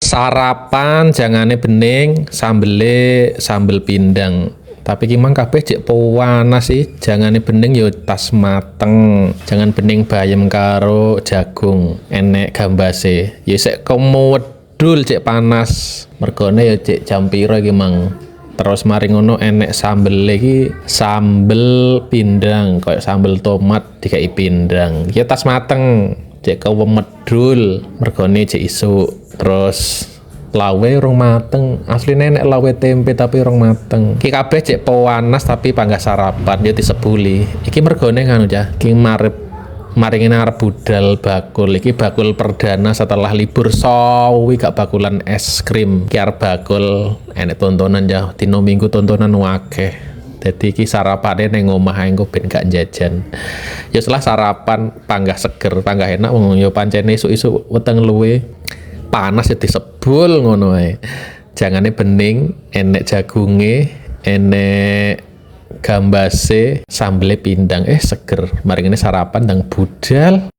Sarapan jangane bening, sambele sambel pindang. Tapi ki mang kabeh jek panas sih, jangane bening yo tas mateng. Jangan bening bayem karo jagung, enek gambase. Ya sik kemodul cek panas. Mergone ya cek jam piro iki mang. Terus mari ngono enek sambel iki, sambel pindang, kayak sambel tomat dikai pindang. Ya tas mateng, cek kewemedul, mergone cek isuk. Terus lawe rong mateng, asli nenek lawe tempe tapi rong mateng. Ki kabeh cek panas tapi panggah sarapan ya disebuli. Iki mergone nganu ya, ki maringin arep budal bakul. Iki bakul perdana setelah libur sawi gak bakulan es krim. Ki arep bakul enek tontonan ya, dino minggu tontonan wakeh. Jadi ki sarapane ning omah engko ben gak jajan. Ya setelah sarapan panggah seger, panggah enak wong yo pancen isuk-isuk weteng luwe panas ya disebul ngono ae. Jangane bening, enek jagunge, enek gambase, sambele pindang, seger. Mari ngene sarapan ndang budal.